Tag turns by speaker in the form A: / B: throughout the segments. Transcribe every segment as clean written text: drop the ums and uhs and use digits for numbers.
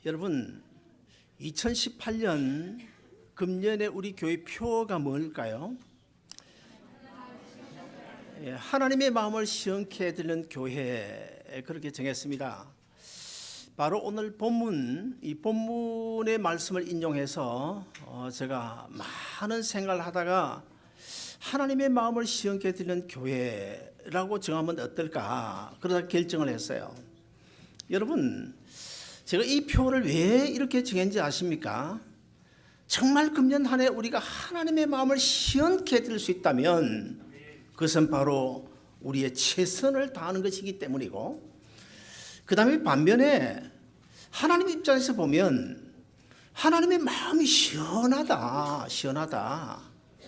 A: 여러분, 2018년 금년에 우리 교회 표어가 뭘까요? 하나님의 마음을 시원케 해드리는 교회, 그렇게 정했습니다. 바로 오늘 본문, 이 본문의 말씀을 인용해서 제가 많은 생각을 하다가 하나님의 마음을 시원케 해드리는 교회라고 정하면 어떨까, 그러다 결정을 했어요. 여러분, 제가 이 표를 왜 이렇게 정했는지 아십니까? 정말 금년 한 해 우리가 하나님의 마음을 시원케 해드릴 수 있다면 그것은 바로 우리의 최선을 다하는 것이기 때문이고, 그 다음에 반면에 하나님 입장에서 보면 하나님의 마음이 시원하다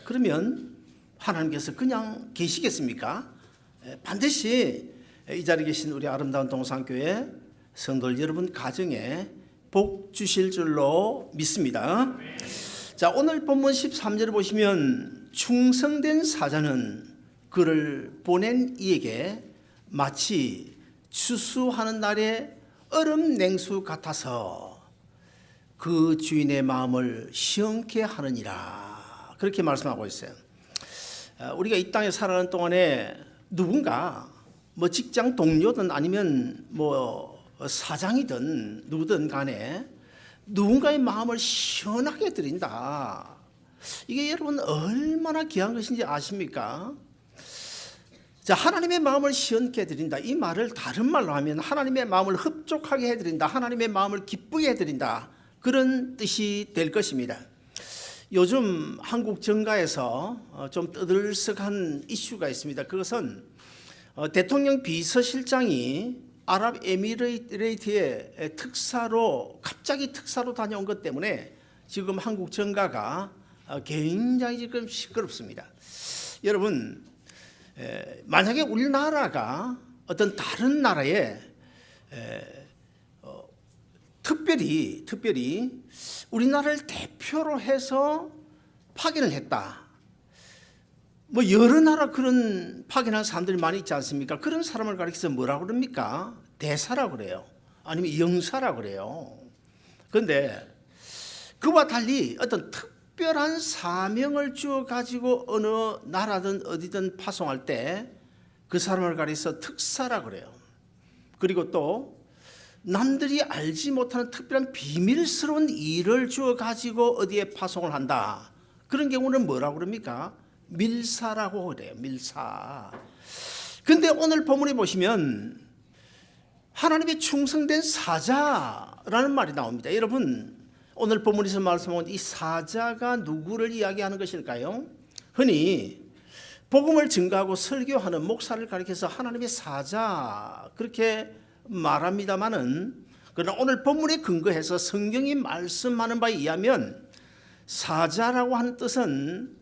A: 그러면 하나님께서 그냥 계시겠습니까? 반드시 이 자리에 계신 우리 아름다운 동산교회 성도들 여러분 가정에 복 주실 줄로 믿습니다. 자, 오늘 본문 13절을 보시면 충성된 사자는 그를 보낸 이에게 마치 추수하는 날의 얼음 냉수 같아서 그 주인의 마음을 시원케 하느니라, 그렇게 말씀하고 있어요. 우리가 이 땅에 살아가는 동안에 누군가 직장 동료든 아니면 사장이든 누구든 간에 누군가의 마음을 시원하게 해드린다. 이게 여러분 얼마나 귀한 것인지 아십니까? 자, 하나님의 마음을 시원케 해드린다. 이 말을 다른 말로 하면 하나님의 마음을 흡족하게 해드린다. 하나님의 마음을 기쁘게 해드린다. 그런 뜻이 될 것입니다. 요즘 한국 정가에서 좀 떠들썩한 이슈가 있습니다. 그것은 대통령 비서실장이 아랍에미레이트의 갑자기 특사로 다녀온 것 때문에 지금 한국 정가가 굉장히 지금 시끄럽습니다. 여러분, 만약에 우리나라가 어떤 다른 나라에 특별히 우리나라를 대표로 해서 파견을 했다. 여러 나라 그런 파견한 사람들이 많이 있지 않습니까? 그런 사람을 가리켜서 뭐라고 그럽니까? 대사라고 그래요. 아니면 영사라고 그래요. 그런데 그와 달리 어떤 특별한 사명을 주어 가지고 어느 나라든 어디든 파송할 때 그 사람을 가리켜서 특사라고 그래요. 그리고 또 남들이 알지 못하는 특별한 비밀스러운 일을 주어 가지고 어디에 파송을 한다. 그런 경우는 뭐라고 그럽니까? 밀사라고 그래요. 밀사. 근데 오늘 본문에 보시면 하나님의 충성된 사자라는 말이 나옵니다. 여러분, 오늘 본문에서 말씀하는 이 사자가 누구를 이야기하는 것일까요? 흔히 복음을 증거하고 설교하는 목사를 가리켜서 하나님의 사자 그렇게 말합니다마는, 그러나 오늘 본문에 근거해서 성경이 말씀하는 바에 의하면 사자라고 하는 뜻은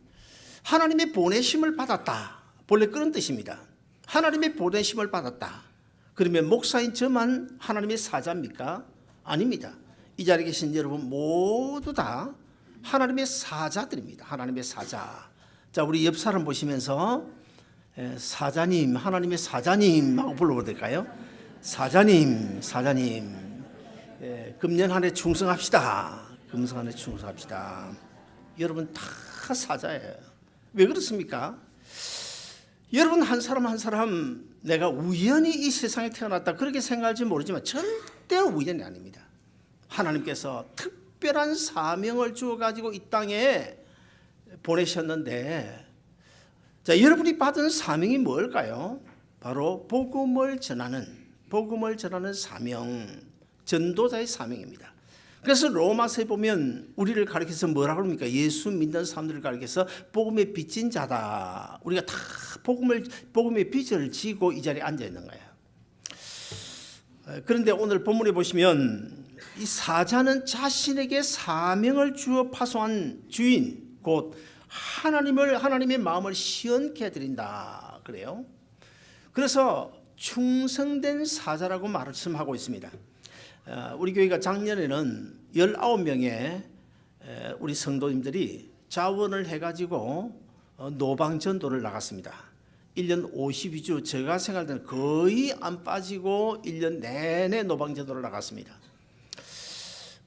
A: 하나님의 보내심을 받았다. 본래 그런 뜻입니다. 하나님의 보내심을 받았다. 그러면 목사인 저만 하나님의 사자입니까? 아닙니다. 이 자리에 계신 여러분 모두 다 하나님의 사자들입니다. 하나님의 사자. 자, 우리 옆 사람 보시면서 사자님, 하나님의 사자님 하고 불러도 될까요? 사자님. 금년 한 해 충성합시다. 금성 한 해 충성합시다. 여러분 다 사자예요. 왜 그렇습니까? 여러분 한 사람 내가 우연히 이 세상에 태어났다 그렇게 생각할지 모르지만 절대 우연이 아닙니다. 하나님께서 특별한 사명을 주어 가지고 이 땅에 보내셨는데, 자, 여러분이 받은 사명이 뭘까요? 바로 복음을 전하는 사명, 전도자의 사명입니다. 그래서 로마서에 보면 우리를 가리켜서 뭐라고 합니까? 예수 믿는 사람들을 가리켜서 복음의 빚진 자다. 우리가 다 복음의 빚을 지고 이 자리에 앉아 있는 거예요. 그런데 오늘 본문에 보시면 이 사자는 자신에게 사명을 주어 파송한 주인 곧 하나님의 마음을 시원케 해드린다 그래요. 그래서 충성된 사자라고 말씀하고 있습니다. 우리 교회가 작년에는 19명의 우리 성도님들이 자원을 해가지고 노방전도를 나갔습니다. 1년 52주 제가 생각할 때는 거의 안 빠지고 1년 내내 노방전도를 나갔습니다.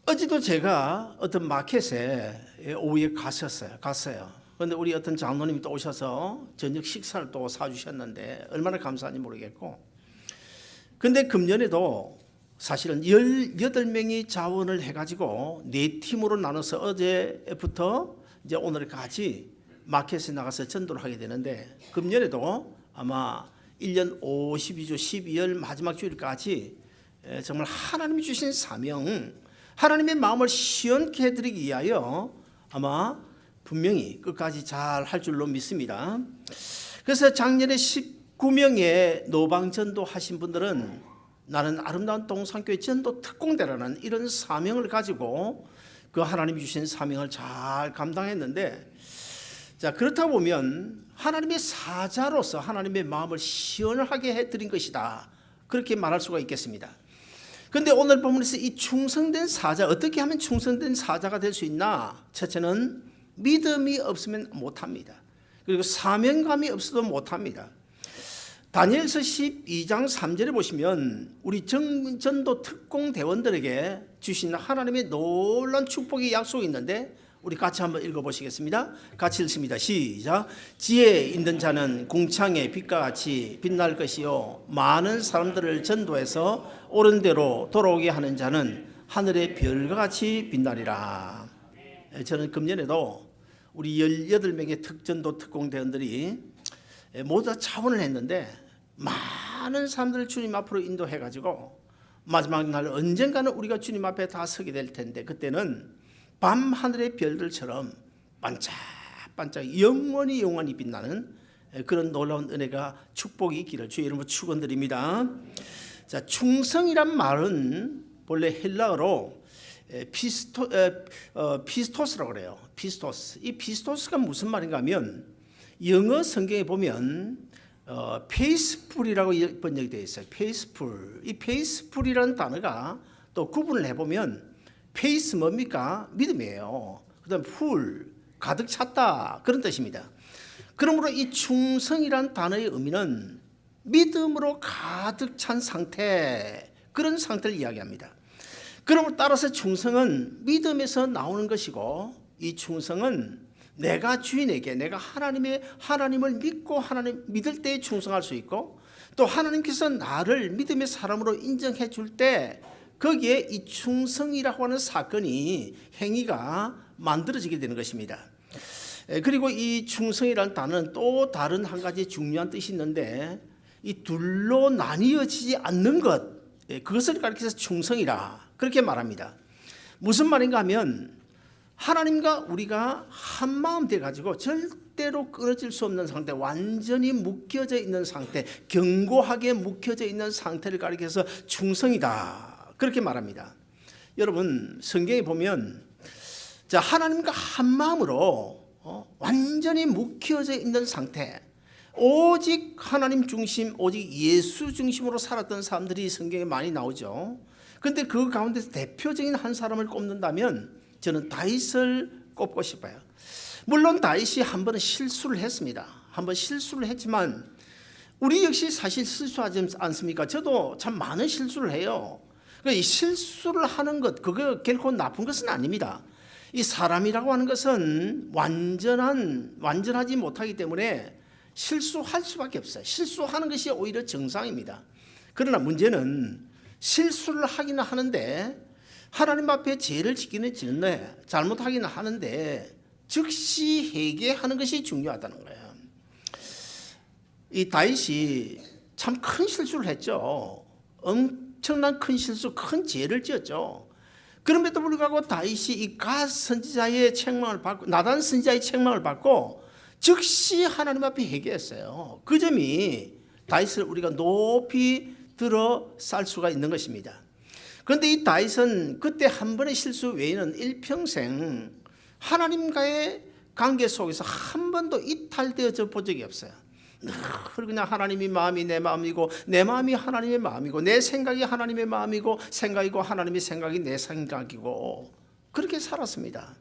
A: 어제도 제가 어떤 마켓에 오후에 갔어요. 그런데 우리 어떤 장로님이 또 오셔서 저녁 식사를 또 사주셨는데 얼마나 감사한지 모르겠고, 근데 금년에도 사실은 18명이 자원을 해가지고 4팀으로 나눠서 어제부터 이제 오늘까지 마켓에 나가서 전도를 하게 되는데, 금년에도 아마 1년 52주 12월 마지막 주일까지 정말 하나님이 주신 사명, 하나님의 마음을 시원케 해드리기 위하여 아마 분명히 끝까지 잘 할 줄로 믿습니다. 그래서 작년에 19명의 노방전도 하신 분들은 나는 아름다운 동산교회 전도 특공대라는 이런 사명을 가지고 그 하나님이 주신 사명을 잘 감당했는데, 자, 그렇다 보면 하나님의 사자로서 하나님의 마음을 시원하게 해드린 것이다, 그렇게 말할 수가 있겠습니다. 그런데 오늘 본문에서 이 충성된 사자, 어떻게 하면 충성된 사자가 될 수 있나? 첫째는 믿음이 없으면 못합니다. 그리고 사명감이 없어도 못합니다. 다니엘서 12장 3절에 보시면 우리 전도 특공 대원들에게 주신 하나님의 놀라운 축복의 약속이 있는데, 우리 같이 한번 읽어보시겠습니다. 같이 읽습니다. 시작. 지혜 있는 자는 궁창의 빛과 같이 빛날 것이요, 많은 사람들을 전도해서 옳은 대로 돌아오게 하는 자는 하늘의 별과 같이 빛나리라. 저는 금년에도 우리 18명의 특전도 특공대원들이 모두 다 자원을 했는데, 많은 사람들을 주님 앞으로 인도해가지고 마지막 날 언젠가는 우리가 주님 앞에 다 서게 될 텐데, 그때는 밤하늘의 별들처럼 반짝반짝 영원히 빛나는 그런 놀라운 은혜가, 축복이 있기를 주의 이름으로 축원드립니다. 자, 충성이란 말은 본래 헬라어로 피스토스라고 그래요. 피스토스. 이 피스토스가 무슨 말인가 하면, 영어 성경에 보면 페이스풀이라고 번역이 되어 있어요. 페이스풀. 이 페이스풀이라는 단어가 또 구분을 해보면, 페이스 뭡니까? 믿음이에요. 그 다음 풀, 가득 찼다, 그런 뜻입니다. 그러므로 이 충성이란 단어의 의미는 믿음으로 가득 찬 상태, 그런 상태를 이야기합니다. 그러므로 따라서 충성은 믿음에서 나오는 것이고, 이 충성은 내가 주인에게, 내가 하나님을 믿고 하나님 믿을 때 충성할 수 있고, 또 하나님께서 나를 믿음의 사람으로 인정해 줄 때 거기에 이 충성이라고 하는 사건이, 행위가 만들어지게 되는 것입니다. 그리고 이 충성이라는 단어는 또 다른 한 가지 중요한 뜻이 있는데, 이 둘로 나뉘어지지 않는 것, 그것을 가리켜서 충성이라 그렇게 말합니다. 무슨 말인가 하면, 하나님과 우리가 한 마음 돼 가지고 절대로 끊어질 수 없는 상태, 완전히 묶여져 있는 상태, 견고하게 묶여져 있는 상태를 가리켜서 충성이다, 그렇게 말합니다. 여러분, 성경에 보면, 자, 하나님과 한 마음으로 완전히 묶여져 있는 상태, 오직 하나님 중심, 오직 예수 중심으로 살았던 사람들이 성경에 많이 나오죠. 그런데 그 가운데서 대표적인 한 사람을 꼽는다면 저는 다윗을 꼽고 싶어요. 물론 다윗이 한 번은 실수를 했습니다. 한 번 실수를 했지만 우리 역시 사실 실수하지 않습니까? 저도 참 많은 실수를 해요. 이 실수를 하는 것, 그거 결코 나쁜 것은 아닙니다. 이 사람이라고 하는 것은 완전하지 못하기 때문에 실수할 수밖에 없어요. 실수하는 것이 오히려 정상입니다. 그러나 문제는 실수를 하기는 하는데, 하나님 앞에 죄를 지키는 지는데, 잘못하기는 하는데 즉시 회개하는 것이 중요하다는 거예요. 이 다윗이 참 큰 실수를 했죠. 엄청난 큰 실수, 큰 죄를 지었죠. 그럼에도 불구하고 다윗이 이 갓 선지자의 책망을 받고, 나단 선지자의 책망을 받고 즉시 하나님 앞에 회개했어요. 그 점이 다윗을 우리가 높이 들어 쌀 수가 있는 것입니다. 그런데 이 다윗은 그때 한 번의 실수 외에는 일평생 하나님과의 관계 속에서 한 번도 이탈되어져 본 적이 없어요. 그냥 하나님의 마음이 내 마음이고, 내 마음이 하나님의 마음이고, 내 생각이 하나님의 마음이고, 생각이고 하나님의 생각이 내 생각이고, 그렇게 살았습니다.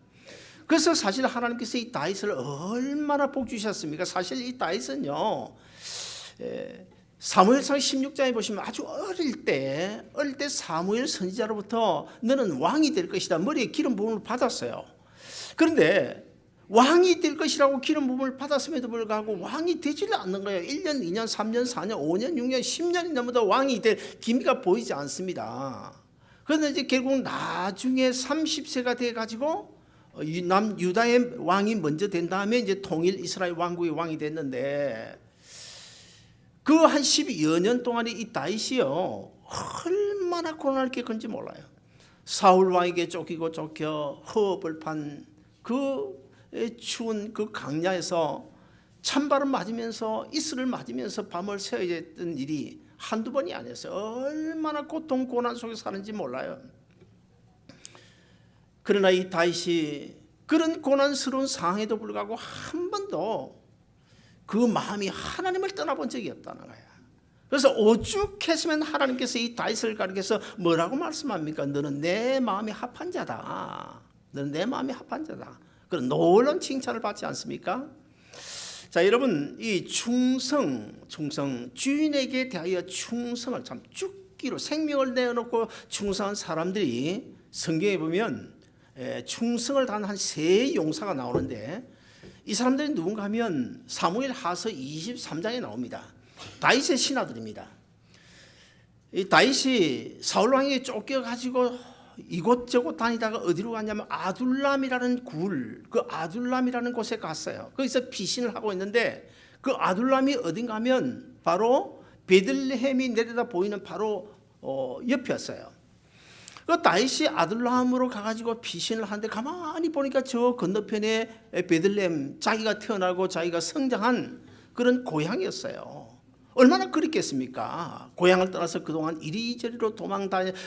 A: 그래서 사실 하나님께서 이 다윗을 얼마나 복 주셨습니까? 사실 이 다윗은요, 사무엘상 16장에 보시면 아주 어릴 때 사무엘 선지자로부터 너는 왕이 될 것이다 머리에 기름 부음을 받았어요. 그런데 왕이 될 것이라고 기름 부음을 받았음에도 불구하고 왕이 되지를 않는 거예요. 1년, 2년, 3년, 4년, 5년, 6년, 10년이 넘어도 왕이 될 기미가 보이지 않습니다. 그런데 이제 결국 나중에 30세가 돼가지고 남유다의 왕이 먼저 된 다음에 이제 통일 이스라엘 왕국의 왕이 됐는데 그 한 12여 년 동안에 이 다윗이요 얼마나 고난을 겪은지 몰라요. 사울 왕에게 쫓기고 쫓겨 허업을 판 그 추운 그 강야에서 찬바람 맞으면서 이슬을 맞으면서 밤을 새야 했던 일이 한두 번이 아니었어요. 얼마나 고통 고난 속에 사는지 몰라요. 그러나 이 다윗이 그런 고난스러운 상황에도 불구하고 한 번도 그 마음이 하나님을 떠나본 적이 없다는 거야. 그래서 오죽했으면 하나님께서 이 다윗을 가리켜서 뭐라고 말씀합니까? 너는 내 마음이 합한 자다. 너는 내 마음이 합한 자다. 그런 놀라운 칭찬을 받지 않습니까? 자, 여러분, 이 충성, 주인에게 대하여 충성을 참 죽기로 생명을 내어놓고 충성한 사람들이 성경에 보면 충성을 다한 한 세 용사가 나오는데 이 사람들이 누군가 하면 사무엘 하서 23장에 나옵니다. 다윗의 신하들입니다. 이 다윗이 사울 왕에게 쫓겨가지고 이곳저곳 다니다가 어디로 갔냐면 아둘람이라는 그 아둘람이라는 곳에 갔어요. 거기서 피신을 하고 있는데 그 아둘람이 어딘가 하면 바로 베들레헴이 내려다 보이는 바로 옆이었어요. 그 다윗이 아둘람으로 가가지고 피신을 하는데 가만히 보니까 저 건너편에 베들레헴 자기가 태어나고 자기가 성장한 그런 고향이었어요. 얼마나 그립겠습니까? 고향을 떠나서 그동안 이리저리로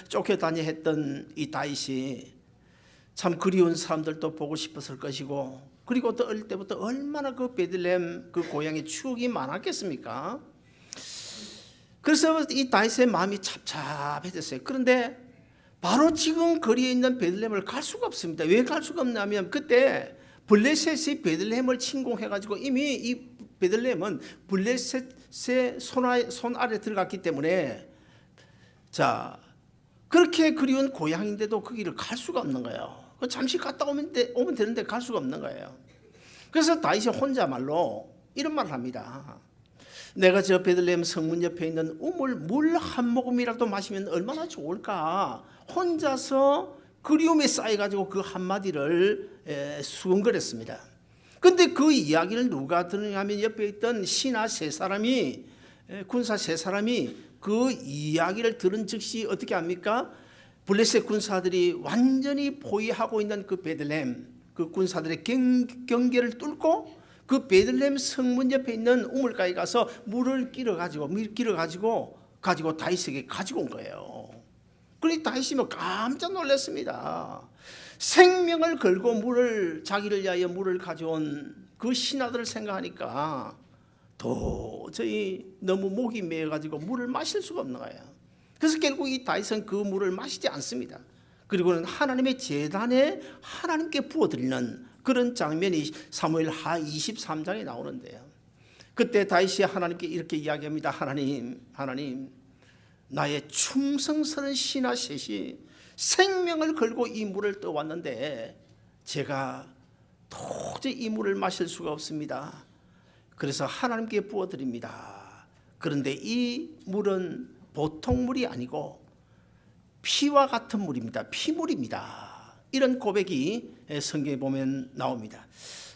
A: 쫓겨다녀 했던 이 다윗이 참 그리운 사람들도 보고 싶었을 것이고 그리고 또 어릴 때부터 얼마나 그 베들레헴 그 고향의 추억이 많았겠습니까? 그래서 이 다윗의 마음이 찹찹해졌어요. 그런데 바로 지금 거리에 있는 베들레헴을 갈 수가 없습니다. 왜 갈 수가 없냐면 그때 블레셋이 베들레헴을 침공해가지고 이미 이 베들레헴은 블레셋의 손 아래 들어갔기 때문에 자 그렇게 그리운 고향인데도 거기를 갈 수가 없는 거예요. 잠시 갔다 오면 되는데 갈 수가 없는 거예요. 그래서 다윗이 혼자 말로 이런 말을 합니다. 내가 저 베들레헴 성문 옆에 있는 우물 물 한 모금이라도 마시면 얼마나 좋을까. 혼자서 그리움에 쌓여가지고 그 한마디를 수근거렸습니다. 그런데 그 이야기를 누가 들으냐면 옆에 있던 신하 세 사람이 군사 세 사람이 그 이야기를 들은 즉시 어떻게 합니까? 블레셋 군사들이 완전히 포위하고 있는 그 베들레헴 그 군사들의 경계를 뚫고 그 베들레헴 성문 옆에 있는 우물가에 가서 물을 끼러가지고 다윗에게 가지고 온 거예요. 그러니 다윗이 깜짝 놀랐습니다. 생명을 걸고 자기를 위하여 물을 가져온 그 신하들을 생각하니까 도저히 너무 목이 메어가지고 물을 마실 수가 없는 거예요. 그래서 결국 이 다윗은 그 물을 마시지 않습니다. 그리고는 하나님의 제단에 하나님께 부어드리는 그런 장면이 사무엘 하 23장에 나오는데요. 그때 다윗이 하나님께 이렇게 이야기합니다. 하나님, 나의 충성스러운 신하 셋이 생명을 걸고 이 물을 떠왔는데 제가 도저히 이 물을 마실 수가 없습니다. 그래서 하나님께 부어드립니다. 그런데 이 물은 보통 물이 아니고 피와 같은 물입니다. 피물입니다. 이런 고백이 성경에 보면 나옵니다.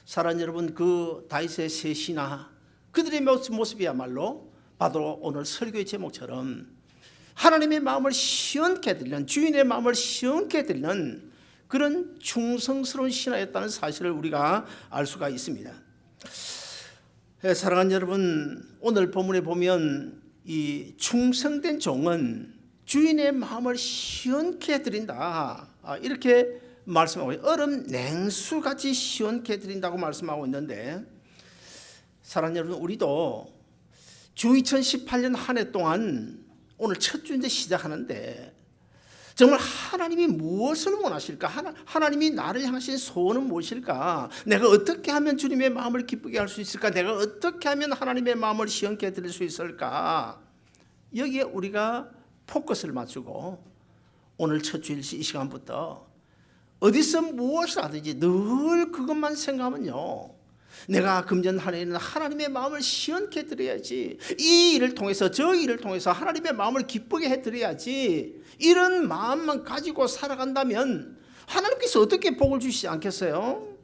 A: 사랑하는 여러분, 그 다윗의 세 신하 그들의 모습이야말로 바로 오늘 설교의 제목처럼 하나님의 마음을 시원케 해드리는 주인의 마음을 시원케 해드리는 그런 충성스러운 신하였다는 사실을 우리가 알 수가 있습니다. 사랑하는 여러분, 오늘 본문에 보면 이 충성된 종은 주인의 마음을 시원케 해드린다 이렇게 말씀하고 있어요. 얼음 냉수같이 시원케 해드린다고 말씀하고 있는데 사랑하는 여러분, 우리도 주 2018년 한 해 동안 오늘 첫 주인데 시작하는데 정말 하나님이 무엇을 원하실까? 하나님이 나를 향하신 소원은 무엇일까? 내가 어떻게 하면 주님의 마음을 기쁘게 할 수 있을까? 내가 어떻게 하면 하나님의 마음을 시원케 해드릴 수 있을까? 여기에 우리가 포커스를 맞추고 오늘 첫 주일 이 시간부터 어디서 무엇을 하든지 늘 그것만 생각하면요, 내가 금년 한 해에는 하나님의 마음을 시원케 드려야지, 이 일을 통해서 저 일을 통해서 하나님의 마음을 기쁘게 해드려야지, 이런 마음만 가지고 살아간다면 하나님께서 어떻게 복을 주시지 않겠어요?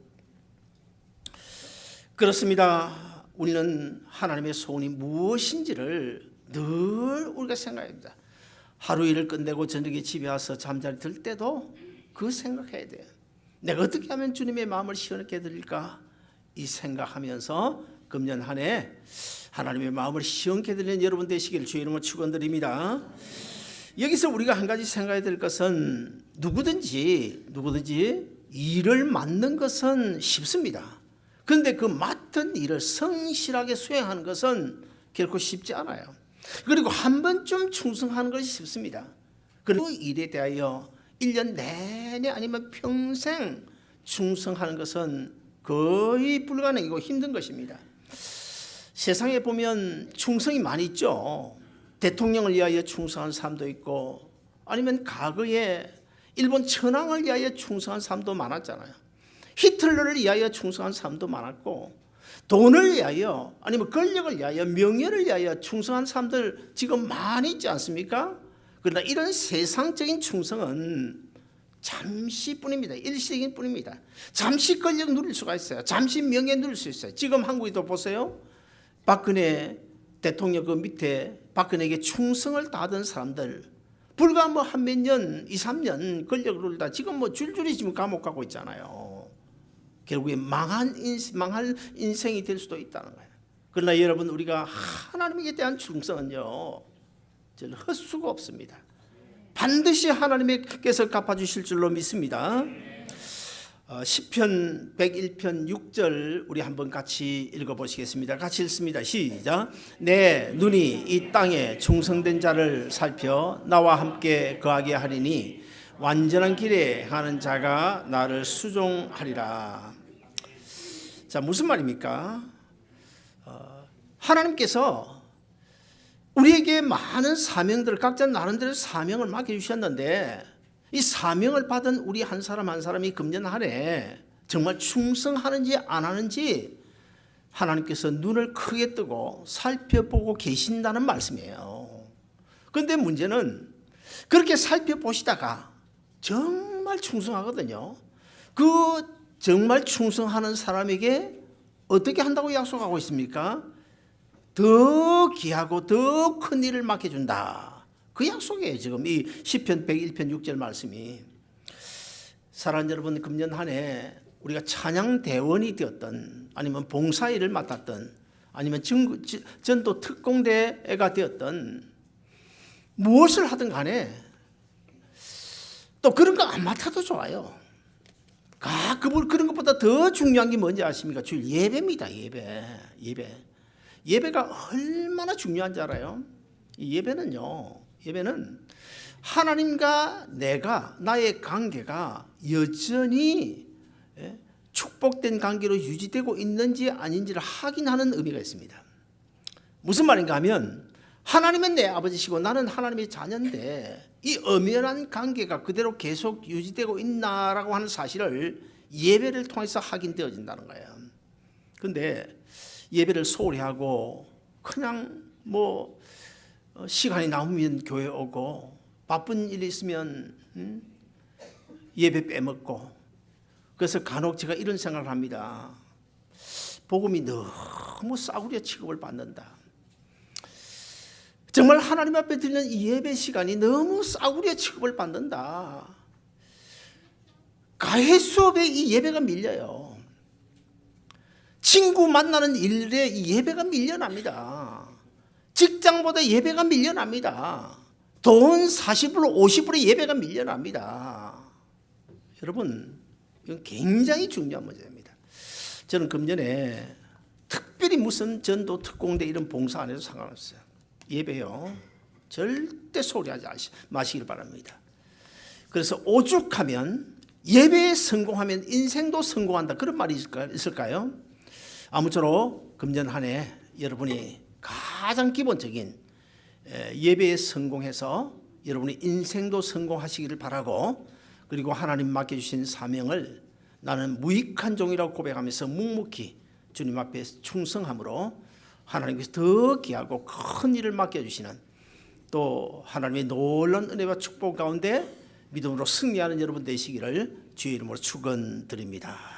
A: 그렇습니다. 우리는 하나님의 소원이 무엇인지를 늘 우리가 생각해야 합니다. 하루 일을 끝내고 저녁에 집에 와서 잠자리 들 때도 그 생각해야 돼요. 내가 어떻게 하면 주님의 마음을 시원하게 드릴까? 이 생각하면서 금년 한 해 하나님의 마음을 시원케 드리는 여러분 되시기를 주의 이름으로 축원드립니다. 여기서 우리가 한 가지 생각해야 될 것은 누구든지 일을 맡는 것은 쉽습니다. 그런데 그 맡은 일을 성실하게 수행하는 것은 결코 쉽지 않아요. 그리고 한 번쯤 충성하는 것이 쉽습니다. 그 일에 대하여 1년 내내 아니면 평생 충성하는 것은 거의 불가능이고 힘든 것입니다. 세상에 보면 충성이 많이 있죠. 대통령을 위하여 충성한 사람도 있고, 아니면 과거에 일본 천황을 위하여 충성한 사람도 많았잖아요. 히틀러를 위하여 충성한 사람도 많았고, 돈을 위하여 아니면 권력을 위하여 명예를 위하여 충성한 사람들 지금 많이 있지 않습니까? 그러나 이런 세상적인 충성은 잠시뿐입니다. 일시적인 뿐입니다. 잠시 권력 누릴 수가 있어요. 잠시 명예 누릴 수 있어요. 지금 한국에도 보세요. 박근혜 대통령 그 밑에 박근혜에게 충성을 다하던 사람들, 불과 뭐 한 몇 년, 2, 3년 권력을 누리다 지금 뭐 줄줄이 지금 감옥 가고 있잖아요. 결국에 망할 인생이 될 수도 있다는 거예요. 그러나 여러분, 우리가 하나님에 대한 충성은요, 헛수가 없습니다. 반드시 하나님께서 갚아주실 줄로 믿습니다. 시편 101편 6절 우리 한번 같이 읽어보시겠습니다. 같이 읽습니다. 시작. 내 눈이 이 땅에 충성된 자를 살펴 나와 함께 거하게 하리니 완전한 길에 가는 자가 나를 수종하리라. 자, 무슨 말입니까? 하나님께서 우리에게 많은 사명들을 각자 나름대로 사명을 맡겨주셨는데, 이 사명을 받은 우리 한 사람 한 사람이 금년 한 해 정말 충성하는지 안 하는지 하나님께서 눈을 크게 뜨고 살펴보고 계신다는 말씀이에요. 그런데 문제는 그렇게 살펴보시다가 정말 충성하거든요. 그 정말 충성하는 사람에게 어떻게 한다고 약속하고 있습니까? 더 귀하고 더 큰 일을 맡겨준다. 그 약속이에요. 지금 이 시편 101편 6절 말씀이. 사랑하는 여러분, 금년 한 해 우리가 찬양대원이 되었던, 아니면 봉사일을 맡았던, 아니면 전도 특공대가 되었던, 무엇을 하든 간에 또 그런 거 안 맡아도 좋아요. 그런 것보다 더 중요한 게 뭔지 아십니까? 주일 예배입니다. 예배가 얼마나 중요한지 알아요? 이 예배는 하나님과 나의 관계가 여전히 축복된 관계로 유지되고 있는지 아닌지를 확인하는 의미가 있습니다. 무슨 말인가 하면, 하나님은 내 아버지시고 나는 하나님의 자녀인데 이 엄연한 관계가 그대로 계속 유지되고 있나라고 하는 사실을 예배를 통해서 확인되어진다는 거예요. 그런데 예배를 소홀히 하고 그냥 뭐 시간이 남으면 교회 오고, 바쁜 일이 있으면 예배 빼먹고, 그래서 간혹 제가 이런 생각을 합니다. 복음이 너무 싸구려 취급을 받는다. 정말 하나님 앞에 드리는 이 예배 시간이 너무 싸구려 취급을 받는다. 가해 수업에 이 예배가 밀려요. 친구 만나는 일에 이 예배가 밀려납니다. 직장보다 예배가 밀려납니다. 돈 40% 50%의 예배가 밀려납니다. 여러분, 이건 굉장히 중요한 문제입니다. 저는 금년에 특별히 무슨 전도 특공대 이런 봉사 안 해도 상관없어요. 예배요, 절대 소홀히 하지 마시길 바랍니다. 그래서 오죽하면 예배에 성공하면 인생도 성공한다, 그런 말이 있을까요? 아무쪼록 금년 한 해 여러분이 가장 기본적인 예배에 성공해서 여러분의 인생도 성공하시기를 바라고, 그리고 하나님 맡겨주신 사명을 나는 무익한 종이라고 고백하면서 묵묵히 주님 앞에 충성함으로 하나님께서 더 귀하고 큰 일을 맡겨주시는, 또 하나님의 놀라운 은혜와 축복 가운데 믿음으로 승리하는 여러분 되시기를 주의 이름으로 축원드립니다.